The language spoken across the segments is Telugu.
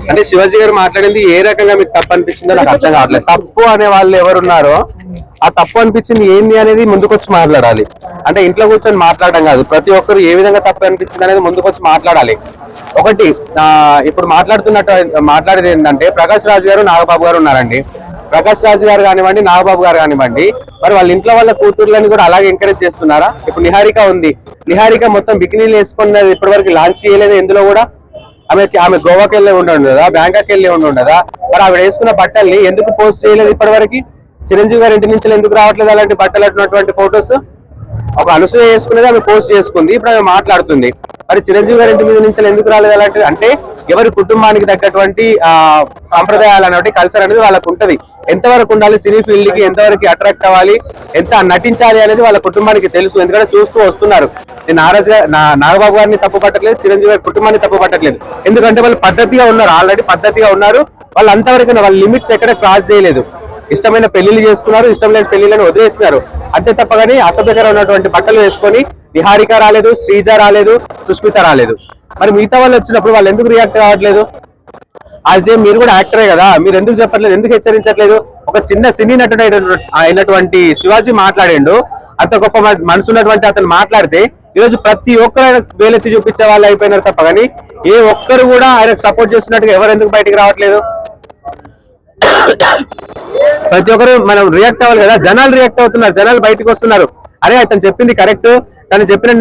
అంటే శివాజీ గారు మాట్లాడింది ఏ రకంగా మీకు తప్పు అనిపించిందో నాకు అర్థం కావట్లేదు. తప్పు అనే వాళ్ళు ఎవరున్నారో ఆ తప్పు అనిపించింది ఏంది అనేది ముందుకొచ్చి మాట్లాడాలి. అంటే ఇంట్లో కూర్చొని మాట్లాడడం కాదు, ప్రతి ఒక్కరు ఏ విధంగా తప్పు అనిపించింది అనేది ముందుకొచ్చి మాట్లాడాలి. ఒకటి ఇప్పుడు మాట్లాడేది ఏంటంటే ప్రకాష్ రాజ్ గారు నాగబాబు గారు ఉన్నారండి. ప్రకాష్ రాజ్ గారు కానివ్వండి, నాగబాబు గారు కానివ్వండి, మరి వాళ్ళ ఇంట్లో వాళ్ళ కూతుర్లని కూడా అలాగే ఎంకరేజ్ చేస్తున్నారా? ఇప్పుడు నిహారిక ఉంది, నిహారిక మొత్తం బికినీలు వేసుకున్నది ఇప్పటివరకు లాంచ్ చేయలేదు. ఎందులో కూడా ఆమె గోవాకి వెళ్ళి ఉండదా, బ్యాంకాక్ వెళ్ళి ఉండదా? మరి ఆవిడ వేసుకున్న బట్టల్ని ఎందుకు పోస్ట్ చేయలేదు ఇప్పటివరకు? చిరంజీవి గారి ఇంటి నుంచి ఎందుకు రావట్లేదు అలాంటి బట్టలు అటువంటి ఫొటోస్? ఒక అనసూయ వేసుకునేది ఆమె పోస్ట్ చేసుకుంది, ఇప్పుడు ఆమె మాట్లాడుతుంది. మరి చిరంజీవి గారి ఇంటి మీద నుంచి ఎందుకు రాలేదు అలాంటివి? అంటే ఎవరి కుటుంబానికి తగ్గటువంటి సాంప్రదాయాలు అనేవి, కల్చర్ అనేది వాళ్ళకు ఉంటది. ఎంతవరకు ఉండాలి, సినీ ఫీల్డ్ కి ఎంతవరకు అట్రాక్ట్ అవ్వాలి, ఎంత నటించాలి అనేది వాళ్ళ కుటుంబానికి తెలుసు. ఎందుకంటే చూస్తూ వస్తున్నారు. నేను నాగబాబు గారిని తప్పు పట్టట్లేదు, చిరంజీవి గారి కుటుంబాన్ని తప్పు పట్టట్లేదు. ఎందుకంటే వాళ్ళు పద్ధతిగా ఉన్నారు, ఆల్రెడీ పద్ధతిగా ఉన్నారు. వాళ్ళు అంతవరకు వాళ్ళ లిమిట్స్ ఎక్కడ క్రాస్ చేయలేదు. ఇష్టమైన పెళ్లిళ్ళు చేసుకున్నారు, ఇష్టం లేని పెళ్లిళ్ళని వదిలేస్తున్నారు. అంతే తప్ప కానీ అసభ్యకరం ఉన్నటువంటి బట్టలు వేసుకొని నిహారిక రాలేదు, శ్రీజ రాలేదు, సుష్మిత రాలేదు. మరి మిగతా వాళ్ళు వచ్చినప్పుడు వాళ్ళు ఎందుకు రియాక్ట్ కావట్లేదు? యాజ్ మీరు కూడా యాక్టరే కదా, మీరు ఎందుకు చెప్పట్లేదు, ఎందుకు హెచ్చరించట్లేదు? ఒక చిన్న సినీ నటుడు అయినటువంటి శివాజీ మాట్లాడిండు, అంత గొప్ప మనసు ఉన్నటువంటి అతను మాట్లాడితే ఈరోజు ప్రతి ఒక్కరు వేలెత్తి చూపించే వాళ్ళు అయిపోయినారు తప్ప కానీ ఏ ఒక్కరు కూడా ఆయనకు సపోర్ట్ చేస్తున్నట్టుగా ఎవరు ఎందుకు బయటికి రావట్లేదు? ప్రతి ఒక్కరు మనం రియాక్ట్ అవ్వాలి కదా, జనాలు రియాక్ట్ అవుతున్నారు, జనాలు బయటకు వస్తున్నారు. అరే అతను చెప్పింది కరెక్ట్, తను చెప్పిన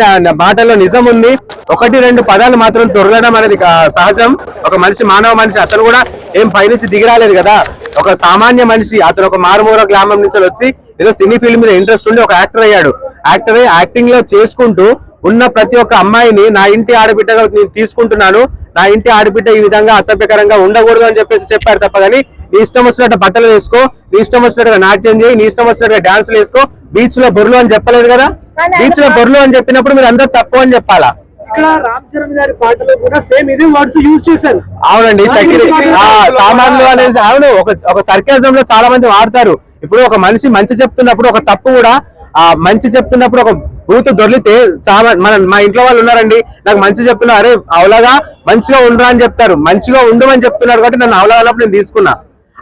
మాటల్లో నిజం ఉంది. 1-2 పదాలు మాత్రం దొరకడం అనేది సహజం. ఒక మనిషి, మానవ మనిషి, అతను కూడా ఏం పైనుంచి దిగిరాలేదు కదా, ఒక సామాన్య మనిషి. అతను ఒక మారుమూల గ్రామం నుంచి వచ్చి ఏదో సినీ ఫీల్డ్ మీద ఇంట్రెస్ట్ ఉండి ఒక యాక్టర్ అయ్యాడు. యాక్టింగ్ లో చేసుకుంటూ ఉన్న ప్రతి ఒక్క అమ్మాయిని నా ఇంటి ఆడబిడ్డగా నేను తీసుకుంటున్నాను, నా ఇంటి ఆడబిడ్డ ఈ విధంగా అసభ్యకరంగా ఉండకూడదు అని చెప్పారు తప్ప కానీ నీ ఇష్టం వచ్చినట్టు బట్టలు వేసుకో, నీ ఇష్టం వచ్చినట్టుగా నాట్యం చేయి, నీ ఇష్టం వచ్చినట్టుగా డాన్సులు వేసుకో, బీచ్ లో బొర్లు అని చెప్పలేదు కదా. బీచ్ లో బొర్లు అని చెప్పినప్పుడు మీరు అందరూ తప్పు అని చెప్పాలా? రామ్ చరణ్ గారి పాటలో కూడా సేమ్ ఇదే వర్డ్స్ యూజ్ చేశారు. అవునండి, సామాన్లు అనేది అవును, ఒక సర్కాజం లో చాలా మంది వాడతారు. ఇప్పుడు ఒక మనిషి మంచి చెప్తున్నప్పుడు ఒక తప్పు కూడా మంచి చెప్తున్నప్పుడు ఒక బూతు దొరికితే మా ఇంట్లో వాళ్ళు ఉన్నారండి, నాకు మంచి చెప్తున్నా, అరే అవలాగా మంచిగా ఉండరా అని చెప్తారు. మంచిగా ఉండమని చెప్తున్నారు కాబట్టి నన్ను అవలాగా అన్నప్పుడు నేను తీసుకున్నా.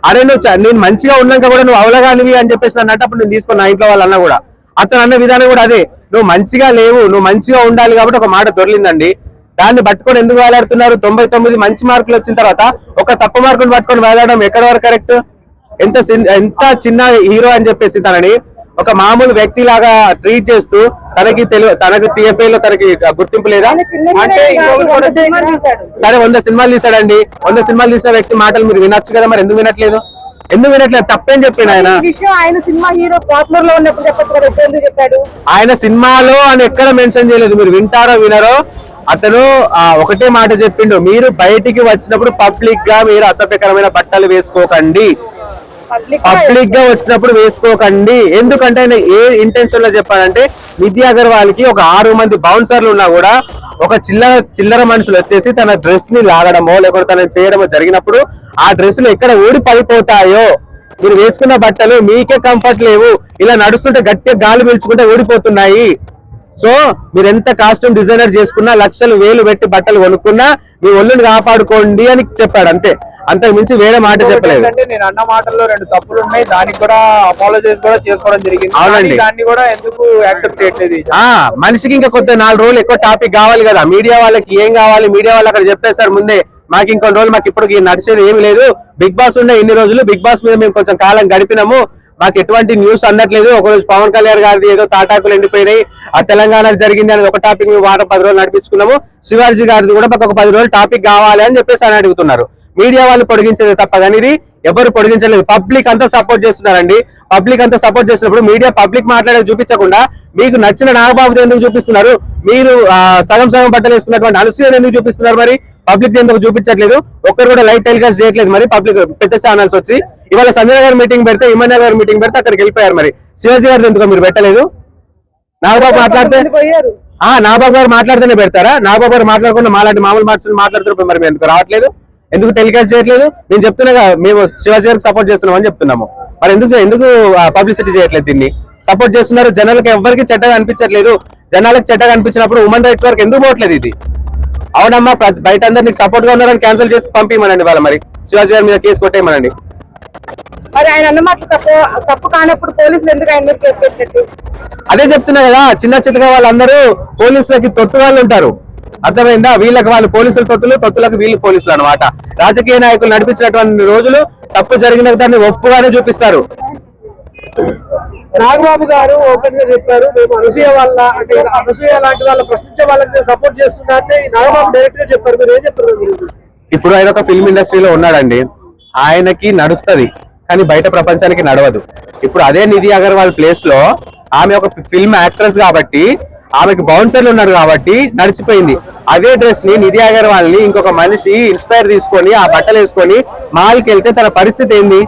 అరే నేను మంచిగా ఉన్నాక కూడా నువ్వు అవలగానివి అని చెప్పేసి నన్ను అప్పుడు నేను తీసుకున్నా. ఇంట్లో వాళ్ళు అన్న కూడా అతను అన్న విధానం కూడా అదే, నువ్వు మంచిగా లేవు, నువ్వు మంచిగా ఉండాలి కాబట్టి ఒక మాట దొరికిందండి. దాన్ని పట్టుకొని ఎందుకు వేలాడుతున్నారు? 99 మంచి మార్కులు వచ్చిన తర్వాత ఒక తప్పు మార్కులు పట్టుకొని వేలాడడం ఎక్కడ వరకు కరెక్ట్? ఎంత చిన్న హీరో అని చెప్పేసి తనని ఒక మామూలు వ్యక్తి లాగా ట్రీట్ చేస్తూ తనకి TFA లో తనకి గుర్తింపు లేదా? అంటే సరే 100 సినిమాలు తీసాడండి, 100 సినిమాలు తీసిన వ్యక్తి మాటలు మీరు వినొచ్చు కదా, మరి ఎందుకు వినట్లేదు? తప్పేం చెప్పిండు ఆయన? ఆయన సినిమాలో అని ఎక్కడ మెన్షన్ చేయలేదు. మీరు వింటారో వినరో, అతను ఒకటే మాట చెప్పిండు, మీరు బయటికి వచ్చినప్పుడు పబ్లిక్ గా మీరు అసభ్యకరమైన బట్టలు వేసుకోకండి, పబ్లిక్ గా వచ్చినప్పుడు వేసుకోకండి. ఎందుకంటే ఆయన ఏ ఇంటెన్షన్ లో చెప్పాడంటే, నిధి అగర్వాల్ కి ఒక 6 మంది బౌన్సర్లు ఉన్నా కూడా ఒక చిల్లర మనుషులు వచ్చేసి తన డ్రెస్ ని లాగడమో లేకపోతే తన చేయడమో జరిగినప్పుడు ఆ డ్రెస్సులు ఎక్కడ ఊడి పడిపోతాయో, మీరు వేసుకున్న బట్టలు మీకే కంఫర్ట్ లేవు, ఇలా నడుస్తుంటే గట్టిగా గాలి పీల్చుకుంటే ఊడిపోతున్నాయి. సో మీరు ఎంత కాస్ట్యూమ్ డిజైనర్ చేసుకున్నా, లక్షలు వేలు పెట్టి బట్టలు కొనుక్కున్నా మీ ఒళ్ళుని కాపాడుకోండి అని చెప్పాడు. అంతే, అంతకు మించి వేరే మాట చెప్పలేదు. నేను అన్న మాటల్లో 2 తప్పులు ఉన్నాయి, దానికి కూడా అపాలజైజ్ కూడా చేసుకోవడం జరిగింది. అవునండి, దాన్ని కూడా ఎందుకు యాక్సెప్ట్ చేయట్లేదు? మనిషికి ఇంకా కొద్ది 4 రోజులు ఎక్కువ టాపిక్ కావాలి కదా. మీడియా వాళ్ళకి ఏం కావాలి? మీడియా వాళ్ళు అక్కడ చెప్పేశారు ముందే, మాకు ఇంకొన్ని రోజులు, మాకు ఇప్పుడు నడిచేది ఏమి లేదు. బిగ్ బాస్ ఉండే ఇన్ని రోజులు, బిగ్ బాస్ మీద మేము కొంచెం కాలం గడిపినాము, మాకు ఎటువంటి న్యూస్ అందట్లేదు. ఒకరోజు పవన్ కళ్యాణ్ గారిది ఏదో తాటాకులు ఎండిపోయినాయి, ఆ తెలంగాణ జరిగింది అనేది ఒక టాపిక్ మేము 10 రోజులు నడిపించుకున్నాము. శివాజీ గారిది కూడా మాకు ఒక 10 రోజులు టాపిక్ కావాలి అని చెప్పేసి అని అడుగుతున్నారు. మీడియా వాళ్ళు పొడిగించేది తప్ప కానీ ఇది ఎవరు పొడిగించలేదు. పబ్లిక్ అంతా సపోర్ట్ చేస్తున్నారండి. పబ్లిక్ అంతా సపోర్ట్ చేసినప్పుడు మీడియా పబ్లిక్ మాట్లాడేది చూపించకుండా మీకు నచ్చిన నాగబాబు ఎందుకు చూపిస్తున్నారు? మీరు సగం బట్టలు వేసుకున్నటువంటి అనసూయ ఎందుకు చూపిస్తున్నారు? మరి పబ్లిక్ ఎందుకు చూపించట్లేదు? ఒక్కరు కూడా లైవ్ టెలికాస్ట్ చేయట్లేదు. మరి పబ్లిక్ పెద్ద ఛానల్స్ వచ్చి ఇవాళ సంజయ్ గారు మీటింగ్ పెడితే, ఇమన్య గారు మీటింగ్ పెడితే అక్కడికి వెళ్ళిపోయారు. మరి శివాజీ గారు ఎందుకు మీరు పెట్టలేదు? నాగబాబు మాట్లాడితే నాగబాబు గారు మాట్లాడితేనే పెడతారా? నాగబాబు గారు మాట్లాడకుండా మాలాంటి మామూలు మాట్లాడుతున్నప్పుడు మరి ఎందుకు రావట్లేదు? ఎందుకు టెలికాస్ట్ చేయట్లేదు? నేను చెప్తున్నా మేము శివాజీ గారికి సపోర్ట్ చేస్తున్నాం అని చెప్తున్నాము. మరి ఎందుకు పబ్లిసిటీ చేయట్లేదు? దీన్ని సపోర్ట్ చేస్తున్నారు. జనాలకు ఎవరికి చెడ్డగా అనిపించట్లేదు. జనాలకు చెడ్డగా అనిపించినప్పుడు హ్యూమన్ రైట్స్ వరకు ఎందుకు పోవట్లేదు? ఇది అవునమ్మా, బయట అందరు నీకు సపోర్ట్ గా ఉన్నారని క్యాన్సిల్ చేసి పంపించమనండి వాళ్ళ, మరి శివాజీ గారి మీద కేసు కొట్టేయమనండి. మరి ఆయన అన్నమాట తప్పు కానప్పుడు పోలీసులు ఎందుకు ఆయన మీద కేసు పెట్టినట్టు? అదే చెప్తున్నా కదా, చిన్న చిత్తగా వాళ్ళందరూ పోలీసులకి తొత్తు వాళ్ళు ఉంటారు, అర్థమైందా? వీళ్ళకి వాళ్ళు పోలీసులు తొత్తులకు వీళ్ళు పోలీసులు అనమాట. రాజకీయ నాయకులు నడిపించినటువంటి రోజులు తప్పు జరిగిన దాన్ని ఒప్పుగానే చూపిస్తారు. నాగబాబు గారు ఓపెన్ గా చెప్పారు, మేము అనసూయ వాళ్ళ అంటే అనసూయ లాంటి వాళ్ళ ప్రశ్నించే వాళ్ళకి సపోర్ట్ చేస్తున్నారంటే నాగబాబు డైరెక్ట్ గా చెప్పారు. మీరు ఏం చెప్తారు? ఇప్పుడు ఆయన ఒక ఫిల్మ్ ఇండస్ట్రీలో ఉన్నాడండి, ఆయనకి నడుస్తది కానీ బయట ప్రపంచానికి నడవదు. ఇప్పుడు అదే నిధి అగర్వాల్ ప్లేస్ లో ఆమె ఒక ఫిల్మ్ యాక్ట్రెస్ కాబట్టి ఆమెకి బౌన్సర్లు ఉన్నారు కాబట్టి నడిచిపోయింది. అదే డ్రెస్ ని నిధి అగర్వాల్ ని ఇంకొక మనిషి ఇన్స్పైర్ తీసుకొని ఆ బట్టలు వేసుకొని మాల్కి వెళ్తే తన పరిస్థితి ఏంది?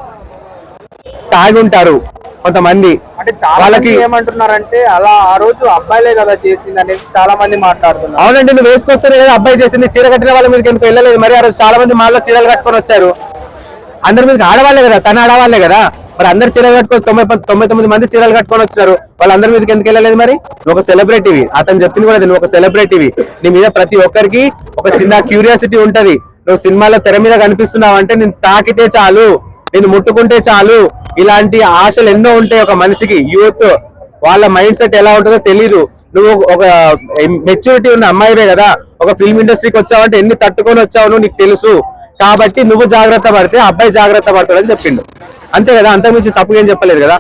తాగి ఉంటారు కొంతమంది. అంటే వాళ్ళకి ఏమంటున్నారంటే అలా ఆ రోజు అబ్బాయిలే కదా చేసింది అనేది చాలా మంది మాట్లాడుతున్నారు. అవునండి, నువ్వు వేసుకొస్తేనే కదా అబ్బాయి చేసింది. చీర కట్టిన వాళ్ళ మీదకి ఎందుకు వెళ్ళలేదు? మరి ఆ రోజు చాలా మంది మాల్లో చీరలు కట్టుకొని వచ్చారు. అందరి మీదకి ఆడవాళ్ళే కదా, తన ఆడవాళ్ళే కదా. మరి అందరు చీరలు కట్టుకొని 99 మంది చీరలు కట్టుకొని వచ్చారు, వాళ్ళందరి మీదకి ఎందుకు వెళ్ళలేదు? మరి నువ్వు ఒక సెలబ్రిటీవి, అతను చెప్పింది కూడా నువ్వు ఒక సెలబ్రిటీవి. నీ మీద ప్రతి ఒక్కరికి ఒక చిన్న క్యూరియాసిటీ ఉంటది. నువ్వు సినిమాలో తెర మీద కనిపిస్తున్నావు అంటే నేను తాకితే చాలు, నేను ముట్టుకుంటే చాలు, ఇలాంటి ఆశలు ఎన్నో ఉంటాయి ఒక మనిషికి. యూత్ వాళ్ళ మైండ్ సెట్ ఎలా ఉంటుందో తెలీదు. నువ్వు ఒక మెచ్యూరిటీ ఉన్న అమ్మాయివే కదా, ఒక ఫిల్మ్ ఇండస్ట్రీకి వచ్చావంటే ఎన్ని తట్టుకొని వచ్చావు నీకు తెలుసు. కాబట్టి నువ్వు జాగ్రత్త పడితే అబ్బాయి జాగ్రత్త పడతాడని చెప్పిండు, అంతే కదా. అంతకుమించి తప్పు ఏం చెప్పలేదు కదా.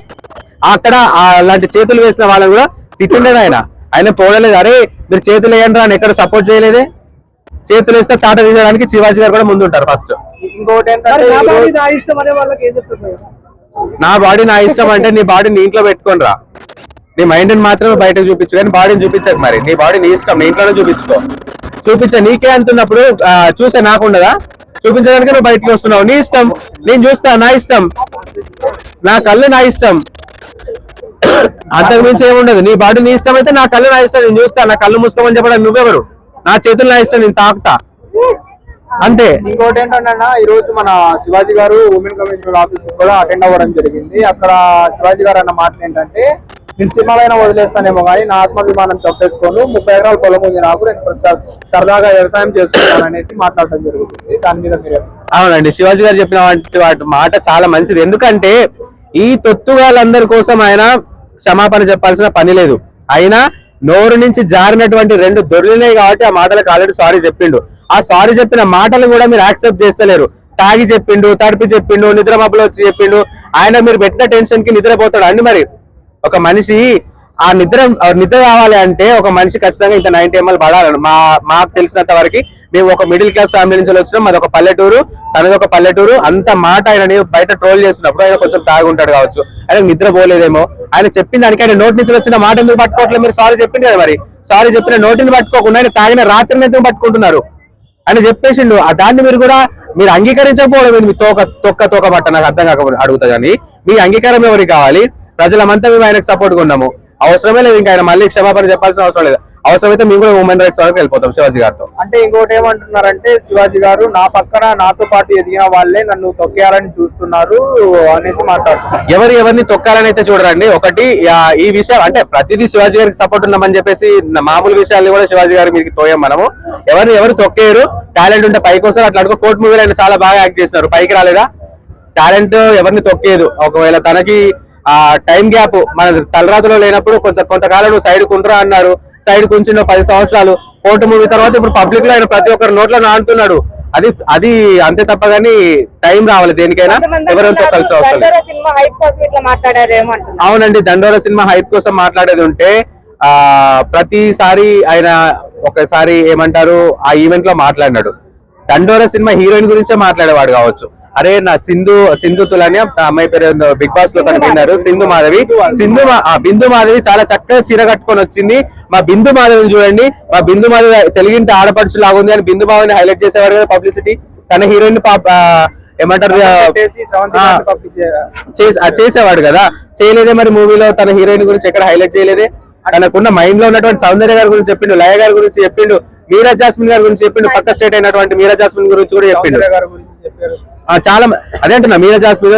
అక్కడ అలాంటి చేతులు వేసిన వాళ్ళని కూడా తిట్టిండేది ఆయన పోడలేదు. అరే మీరు చేతులు వేయండి అని ఎక్కడ సపోర్ట్ చేయలేదే. చేతులు వేస్తే తాట తీయడానికి శివాజీ గారు కూడా ముందు ఉంటారు ఫస్ట్. ఇంకోటి ఏంటంటే నా ఇష్టం అనే వాళ్ళకి ఏం చెప్తున్నారు? నా బాడీ నా ఇష్టం అంటే నీ బాడీ నీ ఇంట్లో పెట్టుకొని రా, నీ మైండ్ ని మాత్రమే బయటకు చూపించు కానీ బాడీని చూపించదు. మరి నీ బాడీ నీ ఇష్టం, నీ ఇంట్లోనే చూపించుకో. చూపించే నీకే అంటున్నప్పుడు చూసే నాకుండదా? చూపించడానికి నువ్వు బయటకు వస్తున్నావు, నీ ఇష్టం. నేను చూస్తా, నా ఇష్టం, నా కళ్ళు నా ఇష్టం, అంతకు మించి ఏముండదు. నీ బాడీ నీ ఇష్టం అయితే నా కళ్ళు నా ఇష్టం, నేను చూస్తా. నా కళ్ళు మూసుకోమని చెప్పడానికి నువ్వెవరు? నా చేతులు నా ఇష్టం, నేను తాకుతా, అంతే. ఇంకోటి ఏంటంటే ఈ రోజు మన శివాజీ గారు ఉమెన్ కమిషనర్ ఆఫీస్ కూడా అటెండ్ అవ్వడం జరిగింది. అక్కడ శివాజీ గారు అన్న మాటలు ఏంటంటే, నేను సినిమాలైనా వదిలేస్తానేమో కానీ నా ఆత్మాభిమానం చొప్పేసుకోను, 30 ఎకరాల పొలం ఉంది నాకు, నేను సరదాగా వ్యవసాయం చేసుకుంటాను అనేసి మాట్లాడడం జరుగుతుంది. దాని మీద మీరు? అవునండి, శివాజీ గారు చెప్పిన మాట చాలా మంచిది. ఎందుకంటే ఈ తొత్తుగాళ్ళందరి కోసం ఆయన క్షమాపణ చెప్పాల్సిన పని లేదు. అయినా నోరు నుంచి జారినటువంటి 2 దొర్లినాయి కాబట్టి ఆ మాటలకు ఆల్రెడీ సారీ చెప్పిండు. ఆ సారీ చెప్పిన మాటలు కూడా మీరు యాక్సెప్ట్ చేస్తలేరు. తాగి చెప్పిండు, తడిపి చెప్పిండు, నిద్ర మబ్బులో వచ్చి చెప్పిండు. ఆయన మీరు పెట్టిన టెన్షన్ కి నిద్రపోతాడు అండి. మరి ఒక మనిషి ఆ నిద్ర కావాలి అంటే ఒక మనిషి ఖచ్చితంగా ఇంత 90 ml పడాలని మాకు తెలిసినంత వరకు. మేము ఒక మిడిల్ క్లాస్ ఫ్యామిలీ నుంచి వచ్చినాం, మాది ఒక పల్లెటూరు, తనది ఒక పల్లెటూరు. అంత మాట ఆయన బయట ట్రోల్ చేస్తున్నప్పుడు ఆయన కొంచెం తాగి ఉంటాడు కావచ్చు, ఆయన నిద్ర పోలేదేమో. ఆయన చెప్పిన దానికి ఆయన నోటి నుంచి వచ్చిన మాట ఎందుకు పట్టుకోవట్లేదు? మీరు సారీ చెప్పింది కదా, మరి సారీ చెప్పిన నోటిని పట్టుకోకుండా ఆయన తాగిన రాత్రిని ఎందుకు పట్టుకుంటున్నారు? ఆయన చెప్పేసిండు. దాన్ని మీరు అంగీకరించకపోవడం మీ తొక్క బట్ట నాకు అర్థం కాకపోతే అడుగుతా. కానీ మీ అంగీకారం ఎవరికి కావాలి? ప్రజలమంతా మేము ఆయనకు సపోర్ట్ గా ఉన్నాము, అవసరమే లేదు ఇంకా ఆయన మళ్ళీ క్షమాపణ చెప్పాల్సిన అవసరం లేదు. అవసరమైతే మేము కూడా హ్యూమన్ రైట్స్ వరకు వెళ్ళిపోతాం శివాజీ గారితో. అంటే ఇంకోటి ఏమంటున్నారంటే శివాజీ గారు నా పక్కన నాతో పాటు ఎదిగిన వాళ్ళే నన్ను తొక్కేయాలని చూస్తున్నారు అనేసి మాట్లాడుతున్నారు. ఎవరిని తొక్కాలని అయితే చూడరండి. ఒకటి ఈ విషయం అంటే ప్రతిదీ శివాజీ గారికి సపోర్ట్ ఉన్నామని చెప్పేసి మామూలు విషయాన్ని కూడా శివాజీ గారి మీదకి తోయం మనము. ఎవరు తొక్కేయరు. టాలెంట్ ఉంటే పైకి వస్తారు. అట్లా అనుకో కోర్టు మూవీలో ఆయన చాలా బాగా యాక్ట్ చేస్తున్నారు, పైకి రాలేదా? టాలెంట్ ఎవరిని తొక్కేయదు. ఒకవేళ తనకి టైం గ్యాప్ మన తలరాతలో లేనప్పుడు కొంతకాలం నువ్వు సైడ్ కుంట్రా అన్నారు, సైడ్ కొంచెం 10 సంవత్సరాలు కోర్టు మూవీ తర్వాత ఇప్పుడు పబ్లిక్ లో ఆయన ప్రతి ఒక్కరు నోట్లో నాటుతున్నాడు. అది అంతే తప్ప గానీ టైం రావాలి దేనికైనా. ఎవరైనా కలిసి అవసరం. అవునండి, దండోర సినిమా హైప్ కోసం మాట్లాడేది ఉంటే ప్రతిసారి ఆయన ఒకసారి ఏమంటారు ఆ ఈవెంట్ లో మాట్లాడినాడు. దండోర సినిమా హీరోయిన్ గురించే మాట్లాడేవాడు కావచ్చు. అరే నా సింధు తులని అమ్మాయి పేరు బిగ్ బాస్ లో కనిపించారు, బిందు మాధవి చాలా చక్కగా చీర కట్టుకొని వచ్చింది. మా బిందు మాధవిని చూడండి, మా బిందు మాధవి తెలుగింటి ఆడపడుచు లాగుంది అని బిందు మాధవిని హైలైట్ చేసేవాడు కదా పబ్లిసిటీ. తన హీరోయిన్ ఏమంటారు చేసేవాడు కదా, చేయలేదే. మరి మూవీలో తన హీరోయిన్ గురించి ఎక్కడ హైలైట్ చేయలేదే. తనకున్న మైండ్ లో ఉన్నటువంటి సౌందర్య గారి గురించి చెప్పిండు, లయ గారి గురించి చెప్పిండు, మీరా జాస్మిన్ గారి గురించి చెప్పిండు, పక్క స్టేట్ అయినటువంటి మీరా జాస్మిన్ గురించి కూడా చెప్పిండు. చాలా అదే అంటున్నా, మీరా జాస్మిన్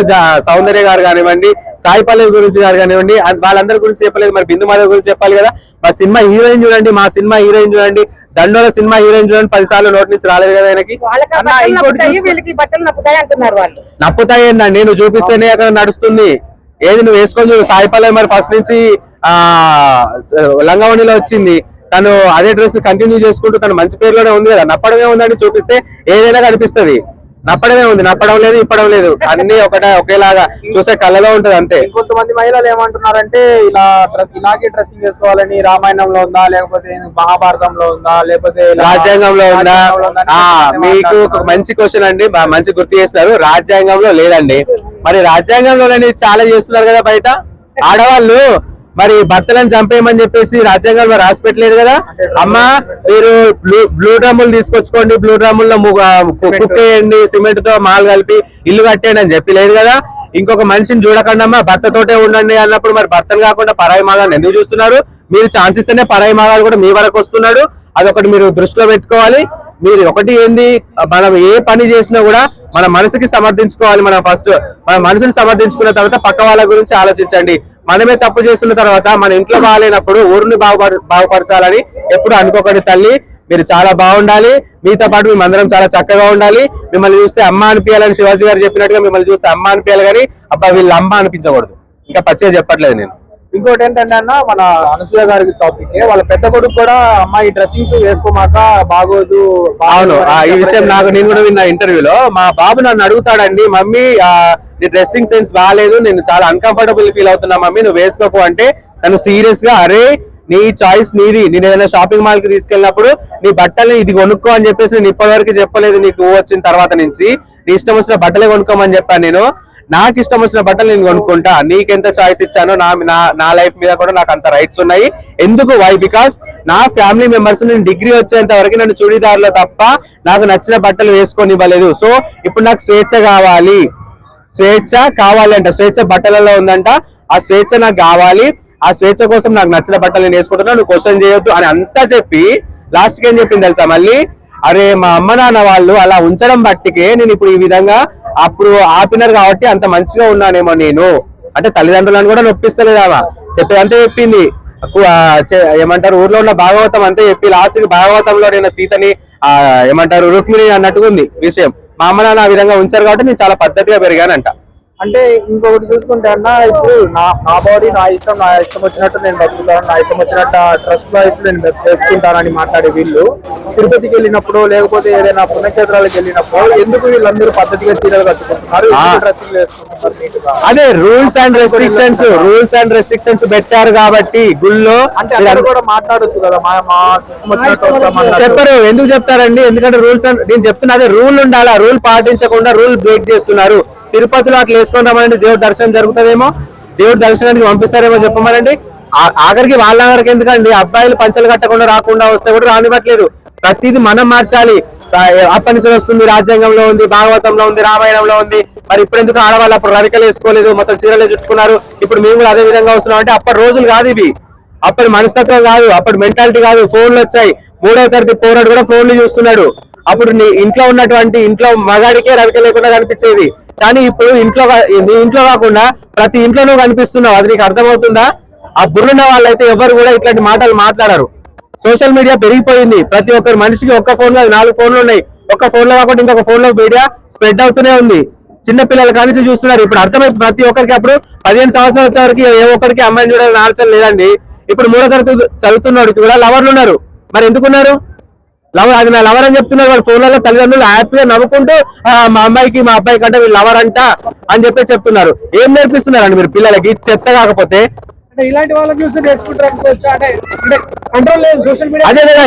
సౌందర్య గారు కానివ్వండి, సాయి పల్లవి గురించి గారు కానివ్వండి, వాళ్ళందరి గురించి చెప్పలేదు. మరి బిందు మాధవ్ గురించి చెప్పాలి కదా. మా సినిమా హీరోయిన్ చూడండి, దండోల సినిమా హీరోయిన్ చూడండి 10 సార్లు నోటి నుంచి రాలేదు కదా ఆయనకి. వాళ్ళకి ఆ బట్టలు నప్పుతాయి, వీళ్ళకి ఈ బట్టలు నప్పుతాయి అంటున్నారు వాళ్ళు. నప్పుతాయి ఏందండి, నువ్వు చూపిస్తేనే అక్కడ నడుస్తుంది. ఏది నువ్వు వేసుకొని చూడు, సాయి పల్లవి మరి ఫస్ట్ నుంచి లంగావణిలో వచ్చింది, తను అదే డ్రెస్ కంటిన్యూ చేసుకుంటూ తను మంచి పేరులోనే ఉంది కదా. నప్పడమే ఉందని చూపిస్తే ఏదైనా కనిపిస్తుంది. నప్పడమే ఉంది, నప్పడం లేదు, ఇప్పడం లేదు, అన్ని ఒకేలాగా చూసే కళ్ళలో ఉంటది అంతే. కొంతమంది మహిళలు ఏమంటున్నారంటే ఇలాగే డ్రెస్సింగ్ చేసుకోవాలని రామాయణంలో ఉందా, లేకపోతే మహాభారతంలో ఉందా, లేకపోతే రాజ్యాంగంలో ఉందా? మీకు ఒక మంచి క్వశ్చన్ అండి, మంచి గుర్తు చేస్తారు. రాజ్యాంగంలో లేదండి. మరి రాజ్యాంగంలో చాలా చేస్తున్నారు కదా బయట ఆడవాళ్ళు. మరి భర్తలను చంపేయమని చెప్పేసి రాజ్యాంగంలో రాసి పెట్టలేదు కదా. అమ్మ మీరు బ్లూ డ్రమ్ములు తీసుకొచ్చుకోండి, బ్లూ డ్రమ్ముల్లో కుక్కేయండి, సిమెంట్ తో మాల్ కలిపి ఇల్లు కట్టేయండి అని చెప్పి లేదు కదా. ఇంకొక మనిషిని చూడకుండా అమ్మా భర్తతోటే ఉండండి అన్నప్పుడు మరి భర్తను కాకుండా పరాయి మాగాన్ని ఎందుకు చూస్తున్నారు? మీరు ఛాన్స్ ఇస్తేనే పరాయి మాగాడు కూడా మీ వరకు వస్తున్నాడు. అదొకటి మీరు దృష్టిలో పెట్టుకోవాలి. మీరు ఒకటి ఏంది, మనం ఏ పని చేసినా కూడా మన మనసుకి సమర్థించుకోవాలి. మనం ఫస్ట్ మన మనసుని సమర్థించుకున్న తర్వాత పక్క వాళ్ళ గురించి ఆలోచించండి. మనమే తప్పు చేస్తున్న తర్వాత మన ఇంట్లో బాగాలేనప్పుడు ఊరిని బాగుపరచాలని ఎప్పుడు అనుకోకండి. తల్లి మీరు చాలా బాగుండాలి, మీతో పాటు మేమందరం చాలా చక్కగా ఉండాలి. మిమ్మల్ని చూస్తే అమ్మ అనిపించాలని శివాజీ గారు చెప్పినట్టుగా మిమ్మల్ని చూస్తే అమ్మ అనిపించాలి, కానీ అబ్బా వీళ్ళు అమ్మ అనిపించకూడదు. ఇంకా పచ్చిగా చెప్పట్లేదు నేను. ఇంకోటి ఏంటంటే అన్న, మన అనసూయ గారికి టాపిక్, వాళ్ళ పెద్ద కొడుకు కూడా అమ్మాయి డ్రెస్సింగ్స్ వేసుకోమాక బాగోదు. అవును, ఈ విషయం నేను కూడా విన్నా ఇంటర్వ్యూలో. మా బాబు నన్ను అడుగుతాడండి, మమ్మీ నీ డ్రెస్సింగ్ సెన్స్ బాగాలేదు, నేను చాలా అన్కంఫర్టబుల్ ఫీల్ అవుతున్నా మమ్మీ, నువ్వు వేసుకోకు అంటే తను సీరియస్ గా అరే నీ చాయిస్ నీది, నేను ఏదైనా షాపింగ్ మాల్ కి తీసుకెళ్ళినప్పుడు నీ బట్టలు ఇది కొనుక్కో అని చెప్పేసి నేను ఇప్పటివరకు చెప్పలేదు. నీకు వచ్చిన తర్వాత నుంచి నీ ఇష్టం వచ్చిన బట్టలే కొనుక్కోమని చెప్పాను. నేను నాకు ఇష్టం వచ్చిన బట్టలు నేను కొనుక్కుంటా. నీకెంత చాయిస్ ఇచ్చానో నా లైఫ్ మీద కూడా నాకు అంత రైట్స్ ఉన్నాయి. ఎందుకు? వై? బికాస్ నా ఫ్యామిలీ మెంబర్స్ నేను డిగ్రీ వచ్చేంత వరకు నన్ను చుడీదార్లో తప్ప నాకు నచ్చిన బట్టలు వేసుకొని ఇవ్వలేదు. సో ఇప్పుడు నాకు స్వేచ్ఛ కావాలి, స్వేచ్ఛ కావాలి అంట. స్వేచ్ఛ బట్టలలో ఉందంట, ఆ స్వేచ్ఛ నాకు కావాలి. ఆ స్వేచ్ఛ కోసం నాకు నచ్చిన బట్టలు నేను వేసుకుంటున్నా, నువ్వు క్వశ్చన్ చేయొద్దు అని అంతా చెప్పి లాస్ట్ కి ఏం చెప్పింది తెలుసా? మళ్ళీ అరే మా అమ్మ నాన్న వాళ్ళు అలా ఉంచడం బట్టికే నేను ఇప్పుడు ఈ విధంగా అప్పుడు ఆపినారు కాబట్టి అంత మంచిగా ఉన్నానేమో నేను అంటే తల్లిదండ్రులను కూడా నొప్పిస్తలేదామా చెప్పేదంతా చెప్పింది. ఏమంటారు ఊర్లో ఉన్న భాగవతం అంతా చెప్పి లాస్ట్ కి భాగవతంలో నేను సీతని ఏమంటారు రుక్మిణి అన్నట్టుగా ఉంది విషయం. మా అమ్మ నాన్న ఆ విధంగా ఉంచారు కాబట్టి నేను చాలా పద్ధతిగా పెరిగానంట. అంటే ఇంకొకటి చూసుకుంటే అన్న, ఇప్పుడు నా బాడీ నా ఇష్టం వచ్చినట్టు నేను బతుకుతాను, నా ఇష్టం వచ్చినట్టు ట్రస్ట్ లో అయితే నేను చేసుకుంటానని మాట్లాడే వీళ్ళు తిరుపతికి వెళ్ళినప్పుడు లేకపోతే ఏదైనా పుణ్యక్షేత్రాలకు వెళ్ళినప్పుడు ఎందుకు వీళ్ళందరూ పద్ధతిగా చీరలు కట్టుకుంటున్నారు, డ్రెస్సింగ్ వేసుకుంటున్నారు? అదే రూల్స్ అండ్ రెస్ట్రిక్షన్స్ పెట్టారు కాబట్టి గుళ్ళో అంటే అందరూ కూడా మాట్లాడొచ్చు కదా, మా చెప్పరు. ఎందుకు చెప్తారండి? ఎందుకంటే రూల్స్ నేను చెప్తున్నా, అదే రూల్ ఉండాలా, రూల్ పాటించకుండా రూల్ బ్రేక్ చేస్తున్నారు. తిరుపతిలో అట్లా వేసుకొని రమ్మనండి, దేవుడి దర్శనం జరుగుతుందేమో, దేవుడి దర్శనానికి పంపిస్తారేమో చెప్పమనండి. ఆఖరికి వాళ్ళ వరకు ఎందుకండి, అబ్బాయిలు పంచలు కట్టకుండా రాకుండా వస్తే కూడా రానివ్వట్లేదు. ప్రతిదీ మనం మార్చాలి. అప్పటి నుంచి వస్తుంది, రాజ్యాంగంలో ఉంది, భాగవతంలో ఉంది, రామాయణంలో ఉంది. మరి ఇప్పుడు ఎందుకు ఆడవాళ్ళు అప్పుడు రవికలు వేసుకోలేదు, మొత్తం చీరలే చుట్టుకున్నారు, ఇప్పుడు మేము కూడా అదే విధంగా వస్తున్నాం అంటే అప్పటి రోజులు కాదు ఇవి, అప్పటి మనస్తత్వం కాదు, అప్పటి మెంటాలిటీ కాదు. ఫోన్లు వచ్చాయి, 3వ తరగతి పోరాడు కూడా ఫోన్లు చూస్తున్నాడు. అప్పుడు నీ ఇంట్లో ఉన్నటువంటి ఇంట్లో మగాడికే రవిక లేకుండా కనిపించేది, కానీ ఇప్పుడు నీ ఇంట్లో కాకుండా ప్రతి ఇంట్లోనూ కనిపిస్తున్నావు. అది నీకు అర్థమవుతుందా? ఆ బుర్రున్న వాళ్ళైతే ఎవరు కూడా ఇట్లాంటి మాటలు మాట్లాడారు. సోషల్ మీడియా పెరిగిపోయింది, ప్రతి ఒక్కరి మనిషికి ఒక్క ఫోన్ లో 4 ఫోన్లు ఉన్నాయి. ఒక్క ఫోన్ లో కాకుండా ఇంకొక ఫోన్ లో మీడియా స్ప్రెడ్ అవుతూనే ఉంది. చిన్న పిల్లల కానీ చూస్తున్నారు. ఇప్పుడు అర్థమైంది ప్రతి ఒక్కరికి. అప్పుడు 15 సంవత్సరాల వచ్చే వరకు ఏ ఒక్కరికి అమ్మాయిని చూడాలని ఆలోచన లేదండి. ఇప్పుడు 3వ తరగతి చదువుతున్నవాడికి కూడా లవర్లు ఉన్నారు. మరి ఎందుకున్నారు? లవర్, అది నా లవర్ అని చెప్తున్నారు. వాళ్ళ ఫోన్లలో తల్లిదండ్రులు హ్యాపీగా నవ్వుకుంటూ మా అమ్మాయికి మా అబ్బాయి కంటే వీళ్ళు లవర్ అంట అని చెప్పి చెప్తున్నారు. ఏం నేర్పిస్తున్నారండి మీరు పిల్లలకి? చెత్త కాకపోతే ఇలాంటి వాళ్ళని చూసి నేర్చుకుంటారు. అంటే కంట్రోల్ లేదు సోషల్ మీడియా. అదే కదా